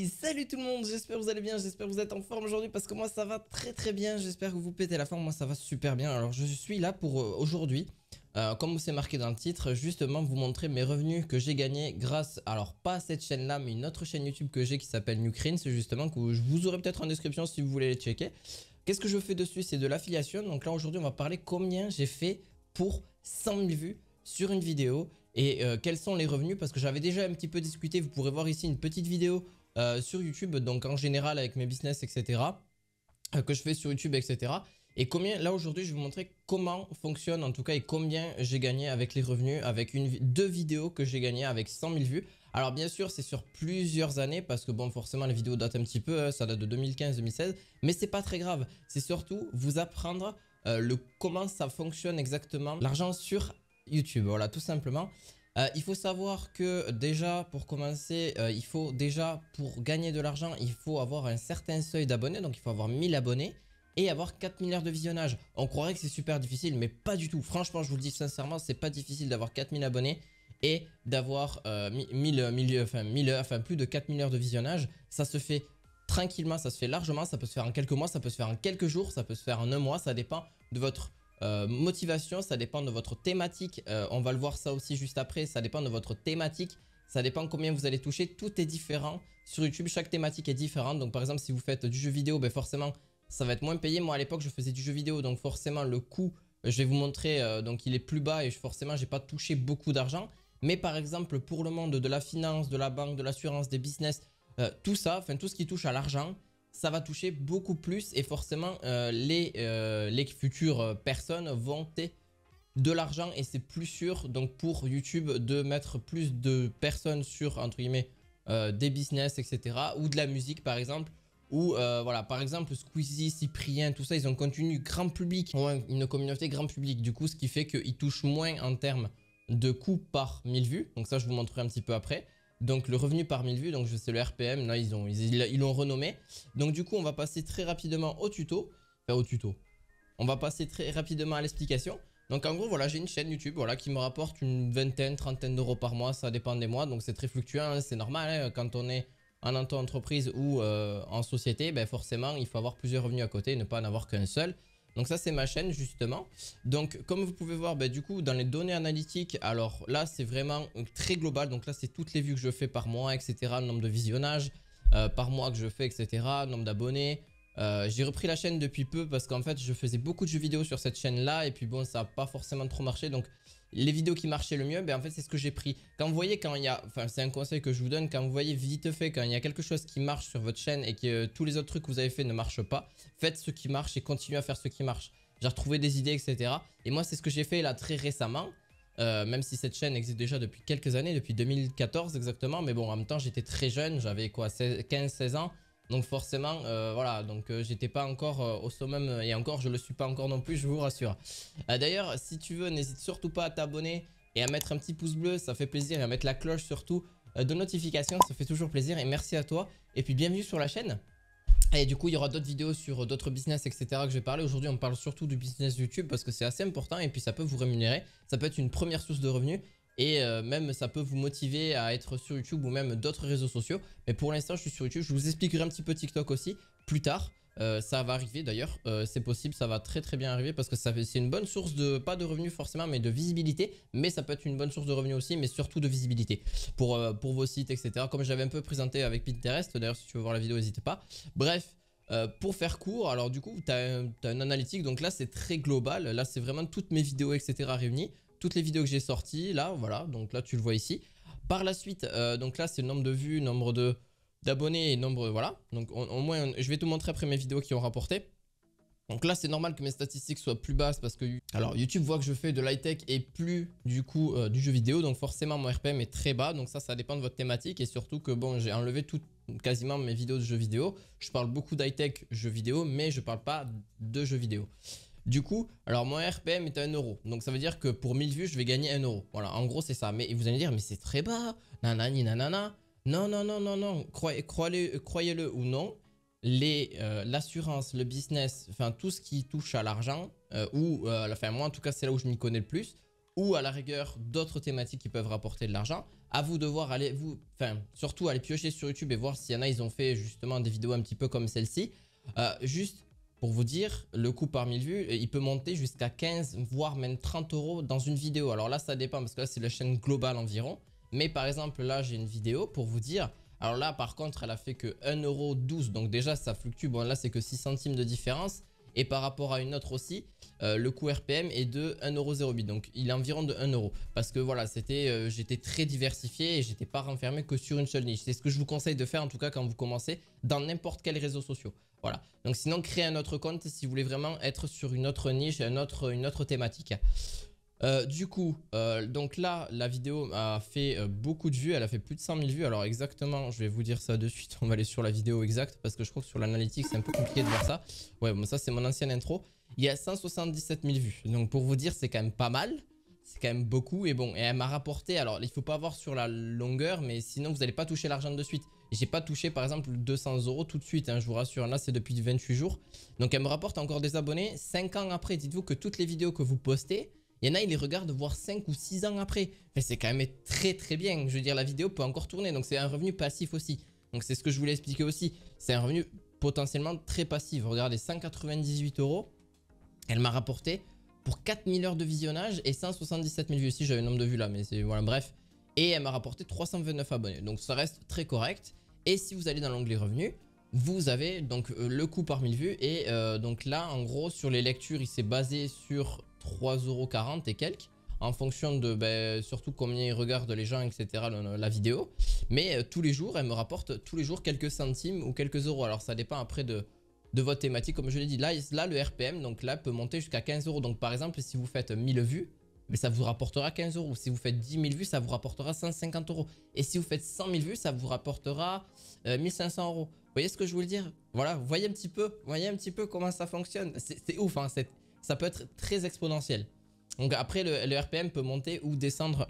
Hey, salut tout le monde, j'espère que vous allez bien, j'espère que vous êtes en forme aujourd'hui parce que moi ça va très bien, j'espère que vous pétez la forme, moi ça va super bien. Alors je suis là pour aujourd'hui, comme c'est marqué dans le titre, justement vous montrer mes revenus que j'ai gagnés grâce, alors pas à cette chaîne là, mais une autre chaîne YouTube que j'ai qui s'appelle Nucrine, c'est justement que je vous aurai peut-être en description si vous voulez les checker. Qu'est-ce que je fais dessus? C'est de l'affiliation, donc là aujourd'hui on va parler combien j'ai fait pour 100 000 vues sur une vidéo. Et quels sont les revenus, parce que j'avais déjà un petit peu discuté, vous pourrez voir ici une petite vidéo sur YouTube, donc en général avec mes business etc, que je fais sur YouTube etc. Et combien, là aujourd'hui je vais vous montrer comment fonctionne en tout cas et combien j'ai gagné avec les revenus, avec deux vidéos que j'ai gagné avec 100 000 vues. Alors bien sûr c'est sur plusieurs années parce que bon forcément les vidéos datent un petit peu, ça date de 2015-2016, mais c'est pas très grave, c'est surtout vous apprendre comment ça fonctionne exactement, l'argent sur YouTube, voilà tout simplement. Il faut savoir que déjà pour commencer, il faut déjà pour gagner de l'argent, il faut avoir un certain seuil d'abonnés, donc il faut avoir 1000 abonnés et avoir 4 milliards de visionnages. On croirait que c'est super difficile, mais pas du tout. Franchement, je vous le dis sincèrement, c'est pas difficile d'avoir 4000 abonnés et d'avoir plus de 4 milliards de visionnages. Ça se fait tranquillement, ça se fait largement, ça peut se faire en quelques mois, ça peut se faire en quelques jours, ça peut se faire en un mois, ça dépend de votre motivation, ça dépend de votre thématique, on va le voir ça aussi juste après, ça dépend de votre thématique, ça dépend combien vous allez toucher, tout est différent sur YouTube, chaque thématique est différente. Donc par exemple si vous faites du jeu vidéo, ben forcément ça va être moins payé. Moi à l'époque je faisais du jeu vidéo, donc forcément le coût, je vais vous montrer, donc il est plus bas et forcément j'ai pas touché beaucoup d'argent. Mais par exemple pour le monde de la finance, de la banque, de l'assurance, des business, tout ça, enfin tout ce qui touche à l'argent, ça va toucher beaucoup plus et forcément les futures personnes vont ter de l'argent et c'est plus sûr donc pour YouTube de mettre plus de personnes sur entre guillemets des business etc, ou de la musique par exemple, ou voilà par exemple Squeezie, Cyprien, tout ça ils ont un contenu grand public, une communauté grand public, du coup ce qui fait qu'ils touchent moins en termes de coûts par 1000 vues, donc ça je vous montrerai un petit peu après. Donc le revenu par 1000 vues, donc c'est le RPM, là ils l'ont renommé. Donc du coup on va passer très rapidement au tuto. Enfin au tuto. On va passer très rapidement à l'explication. Donc en gros voilà, j'ai une chaîne YouTube voilà, qui me rapporte une vingtaine, trentaine d'euros par mois, ça dépend des mois. Donc c'est très fluctuant, hein, c'est normal hein, quand on est en auto-entreprise ou en société, ben forcément il faut avoir plusieurs revenus à côté et ne pas en avoir qu'un seul. Donc ça c'est ma chaîne justement. Donc comme vous pouvez voir, du coup dans les données analytiques, alors là c'est vraiment très global. Donc là c'est toutes les vues que je fais par mois etc, le nombre de visionnages par mois que je fais etc, nombre d'abonnés. J'ai repris la chaîne depuis peu parce qu'en fait je faisais beaucoup de jeux vidéo sur cette chaîne là et puis bon ça n'a pas forcément trop marché, donc les vidéos qui marchaient le mieux, en fait c'est ce que j'ai pris. Quand vous voyez, quand il y a, enfin c'est un conseil que je vous donne, quand vous voyez vite fait, quand il y a quelque chose qui marche sur votre chaîne et que tous les autres trucs que vous avez fait ne marchent pas, faites ce qui marche et continuez à faire ce qui marche. J'ai retrouvé des idées etc. Et moi c'est ce que j'ai fait là très récemment, même si cette chaîne existe déjà depuis quelques années, depuis 2014 exactement, mais bon en même temps j'étais très jeune, j'avais quoi 15-16 ans. Donc forcément, voilà, donc j'étais pas encore au summum et encore je le suis pas encore non plus, je vous rassure. D'ailleurs, si tu veux, n'hésite surtout pas à t'abonner et à mettre un petit pouce bleu, ça fait plaisir, et à mettre la cloche surtout de notification, ça fait toujours plaisir et merci à toi. Et puis bienvenue sur la chaîne. Et du coup, il y aura d'autres vidéos sur d'autres business, etc. que je vais parler. Aujourd'hui, on parle surtout du business YouTube parce que c'est assez important et puis ça peut vous rémunérer. Ça peut être une première source de revenus et même ça peut vous motiver à être sur YouTube ou même d'autres réseaux sociaux. Mais pour l'instant, je suis sur YouTube. Je vous expliquerai un petit peu TikTok aussi plus tard. Ça va arriver d'ailleurs, c'est possible, ça va très bien arriver parce que c'est une bonne source de, pas de revenus forcément, mais de visibilité. Mais ça peut être une bonne source de revenus aussi, mais surtout de visibilité pour vos sites, etc. Comme j'avais un peu présenté avec Pinterest, d'ailleurs si tu veux voir la vidéo, n'hésite pas. Bref, pour faire court, alors du coup, tu as un analytique, donc là c'est très global. Là c'est vraiment toutes mes vidéos, etc. réunies. Toutes les vidéos que j'ai sorties, là, voilà, donc là tu le vois ici. Par la suite, donc là c'est le nombre de vues, nombre d'abonnés et nombre, voilà. Donc au moins, je vais te montrer après mes vidéos qui ont rapporté. Donc là c'est normal que mes statistiques soient plus basses parce que alors YouTube voit que je fais de l'high-tech et plus du coup du jeu vidéo. Donc forcément mon RPM est très bas, donc ça dépend de votre thématique. Et surtout que bon, j'ai enlevé quasiment mes vidéos de jeux vidéo. Je parle beaucoup d'high-tech jeux vidéo, mais je parle pas de jeux vidéo. Du coup, alors mon RPM est à 1 euro. Donc ça veut dire que pour 1000 vues, je vais gagner 1 euro. Voilà, en gros c'est ça. Mais vous allez me dire, mais c'est très bas. Nanani nanana. Non, non, non, non, non. Croyez-le ou non. L'assurance, le business, enfin tout ce qui touche à l'argent, enfin moi en tout cas c'est là où je m'y connais le plus, ou à la rigueur d'autres thématiques qui peuvent rapporter de l'argent. À vous de voir, surtout aller piocher sur YouTube et voir s'il y en a, ils ont fait justement des vidéos un petit peu comme celle-ci. Juste pour vous dire, le coût par 1000 vues, il peut monter jusqu'à 15 voire même 30 euros dans une vidéo. Alors là, ça dépend parce que là, c'est la chaîne globale environ. Mais par exemple, là, j'ai une vidéo pour vous dire. Alors là, par contre, elle a fait que 1,12 €. Donc déjà, ça fluctue. Bon, là, c'est que 6 centimes de différence. Et par rapport à une autre aussi, le coût RPM est de 1,08 €. Donc il est environ de 1 €. Parce que voilà, j'étais très diversifié et j'étais pas renfermé que sur une seule niche. C'est ce que je vous conseille de faire en tout cas quand vous commencez dans n'importe quel réseau social. Voilà. Donc sinon, créez un autre compte si vous voulez vraiment être sur une autre niche, une autre thématique. Du coup, donc là, la vidéo a fait beaucoup de vues. Elle a fait plus de 100 000 vues. Alors exactement, je vais vous dire ça de suite. On va aller sur la vidéo exacte parce que je crois que sur l'analytique, c'est un peu compliqué de voir ça. Ouais, bon, ça, c'est mon ancienne intro. Il y a 177 000 vues. Donc pour vous dire, c'est quand même pas mal. C'est quand même beaucoup. Et bon, et elle m'a rapporté. Alors, il faut pas voir sur la longueur, mais sinon, vous n'allez pas toucher l'argent de suite. J'ai pas touché, par exemple, 200 € tout de suite. Hein, je vous rassure. Là, c'est depuis 28 jours. Donc, elle me rapporte encore des abonnés 5 ans après. Dites-vous que toutes les vidéos que vous postez, il y en a, ils les regardent voire 5 ou 6 ans après. Mais c'est quand même très très bien. Je veux dire, la vidéo peut encore tourner. Donc c'est un revenu passif aussi. Donc c'est ce que je voulais expliquer aussi. C'est un revenu potentiellement très passif. Regardez, 198 €. Elle m'a rapporté pour 4000 heures de visionnage et 177 000 vues. Si j'avais le nombre de vues là, mais c'est voilà, bref. Et elle m'a rapporté 329 abonnés. Donc ça reste très correct. Et si vous allez dans l'onglet revenus, vous avez donc le coût par 1000 vues. Et donc là, en gros, sur les lectures, il s'est basé sur 3,40 € et quelques, en fonction de surtout combien ils regardent les gens, etc. la vidéo. Mais tous les jours, elle me rapporte tous les jours quelques centimes ou quelques euros. Alors ça dépend après de votre thématique, comme je l'ai dit. Là, le RPM, donc là, peut monter jusqu'à 15 €. Donc par exemple, si vous faites 1000 vues, mais ça vous rapportera 15 €. Si vous faites 10 000 vues, ça vous rapportera 150 €. Et si vous faites 100 000 vues, ça vous rapportera 1500 €. Vous voyez ce que je veux dire? Voilà, vous voyez un petit peu comment ça fonctionne. C'est ouf, hein, ça peut être très exponentiel. Donc après, le RPM peut monter ou descendre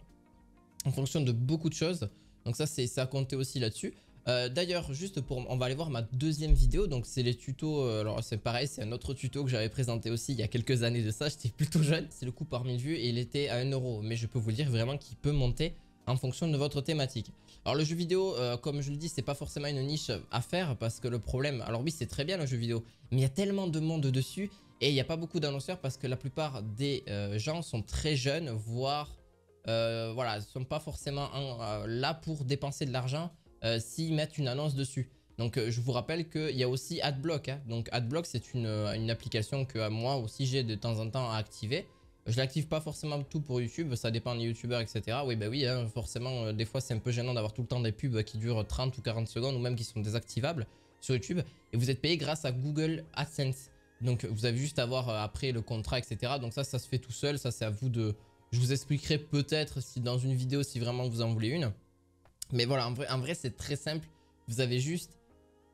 en fonction de beaucoup de choses. Donc ça, c'est à compter aussi là-dessus. D'ailleurs, juste on va aller voir ma deuxième vidéo. Donc c'est les tutos. Alors c'est pareil, c'est un autre tuto que j'avais présenté aussi il y a quelques années de ça. J'étais plutôt jeune. C'est le coût par 1000 vues et il était à 1 €. Mais je peux vous dire vraiment qu'il peut monter en fonction de votre thématique. Alors le jeu vidéo, comme je le dis, c'est pas forcément une niche à faire parce que le problème, alors oui, c'est très bien le jeu vidéo, mais il y a tellement de monde dessus et il n'y a pas beaucoup d'annonceurs parce que la plupart des gens sont très jeunes, voire voilà, sont pas forcément là pour dépenser de l'argent s'ils mettent une annonce dessus. Donc je vous rappelle qu'il y a aussi Adblock. Hein. Donc Adblock, c'est une application que moi aussi j'ai de temps en temps à activer. Je l'active pas forcément tout pour YouTube, ça dépend des youtubeurs, etc. Oui, bah oui, hein, forcément, des fois c'est un peu gênant d'avoir tout le temps des pubs qui durent 30 ou 40 secondes ou même qui sont désactivables sur YouTube. Et vous êtes payé grâce à Google AdSense. Donc vous avez juste à voir après le contrat, etc. Donc ça se fait tout seul, ça c'est à vous de... Je vous expliquerai peut-être si dans une vidéo si vraiment vous en voulez une. Mais voilà, en vrai c'est très simple. Vous avez juste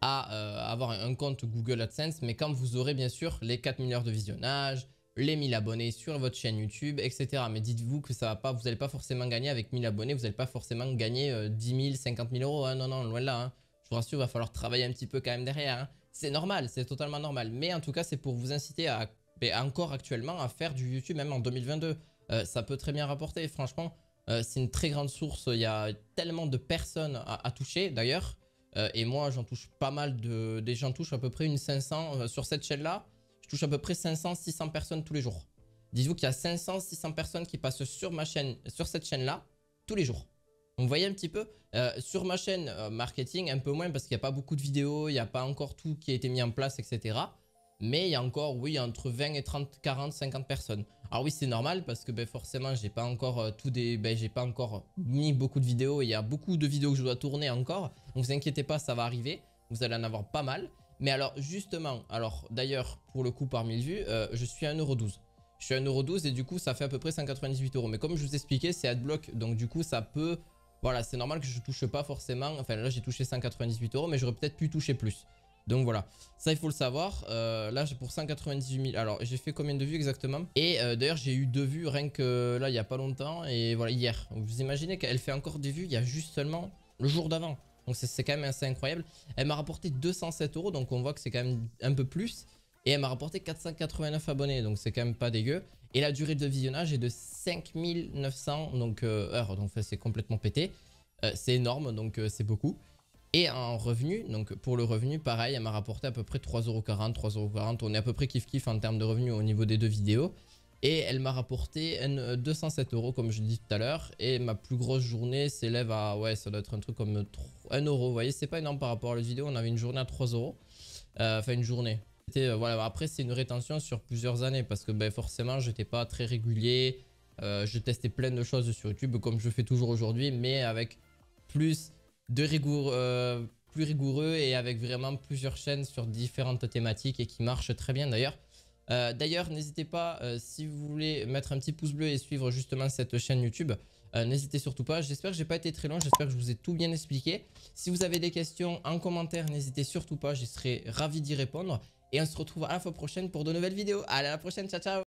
à avoir un compte Google AdSense. Mais quand vous aurez bien sûr les 4000 heures de visionnage, les 1000 abonnés sur votre chaîne YouTube, etc. Mais dites-vous que ça va pas, vous n'allez pas forcément gagner avec 1000 abonnés, vous n'allez pas forcément gagner 10 000, 50 000 euros. Hein. Non, non, loin de là. Hein. Je vous rassure, il va falloir travailler un petit peu quand même derrière. Hein. C'est normal, c'est totalement normal. Mais en tout cas, c'est pour vous inciter à, encore actuellement, à faire du YouTube même en 2022. Ça peut très bien rapporter. Franchement, c'est une très grande source. Il y a tellement de personnes à toucher d'ailleurs. Et moi, j'en touche pas mal des gens touchent à peu près une 500 sur cette chaîne-là. Je touche à peu près 500-600 personnes tous les jours. Dites-vous qu'il y a 500-600 personnes qui passent sur ma chaîne, sur cette chaîne-là, tous les jours. Donc, vous voyez un petit peu, sur ma chaîne marketing, un peu moins parce qu'il n'y a pas beaucoup de vidéos, il n'y a pas encore tout qui a été mis en place, etc. Mais il y a encore, oui, entre 20 et 30, 40, 50 personnes. Alors oui, c'est normal parce que forcément, j'ai pas encore j'ai pas encore mis beaucoup de vidéos. Il y a beaucoup de vidéos que je dois tourner encore. Donc, vous inquiétez pas, ça va arriver. Vous allez en avoir pas mal. Mais alors justement, d'ailleurs pour le coup par 1000 vues, je suis à 1,12 €. Je suis à 1,12 € et du coup ça fait à peu près 198 €. Mais comme je vous expliquais, c'est Adblock, donc du coup ça peut... Voilà, c'est normal que je touche pas forcément, enfin là j'ai touché 198 €, mais j'aurais peut-être pu toucher plus. Donc voilà, ça il faut le savoir. Là j'ai pour 198 000, alors j'ai fait combien de vues exactement? Et d'ailleurs j'ai eu 2 vues rien que là il n'y a pas longtemps, et voilà hier. Vous imaginez qu'elle fait encore des vues il y a juste seulement le jour d'avant. Donc c'est quand même assez incroyable. Elle m'a rapporté 207 €, donc on voit que c'est quand même un peu plus. Et elle m'a rapporté 489 abonnés, donc c'est quand même pas dégueu. Et la durée de visionnage est de 5900 heures, donc c'est complètement pété. c'est énorme, donc c'est beaucoup. Et en revenu, donc pour le revenu, pareil, elle m'a rapporté à peu près 3,40 €, 3,40 €. On est à peu près kiff-kiff en termes de revenus au niveau des 2 vidéos. Et elle m'a rapporté 207 € comme je dis tout à l'heure. Et ma plus grosse journée s'élève à, ouais, ça doit être un truc comme 1 €. Vous voyez, c'est pas énorme par rapport à la vidéo. On avait une journée à 3 €. Enfin, une journée. Voilà. Après, c'est une rétention sur plusieurs années parce que ben, forcément, j'étais pas très régulier. Je testais plein de choses sur YouTube comme je fais toujours aujourd'hui, mais avec plus de plus rigoureux et avec vraiment plusieurs chaînes sur différentes thématiques et qui marchent très bien d'ailleurs. D'ailleurs, n'hésitez pas, si vous voulez mettre un petit pouce bleu et suivre justement cette chaîne YouTube, n'hésitez surtout pas. J'espère que j'ai pas été très long, j'espère que je vous ai tout bien expliqué. Si vous avez des questions en commentaire, n'hésitez surtout pas, j'y serai ravi d'y répondre. Et on se retrouve à la fois prochaine pour de nouvelles vidéos. Allez, à la prochaine, ciao ciao.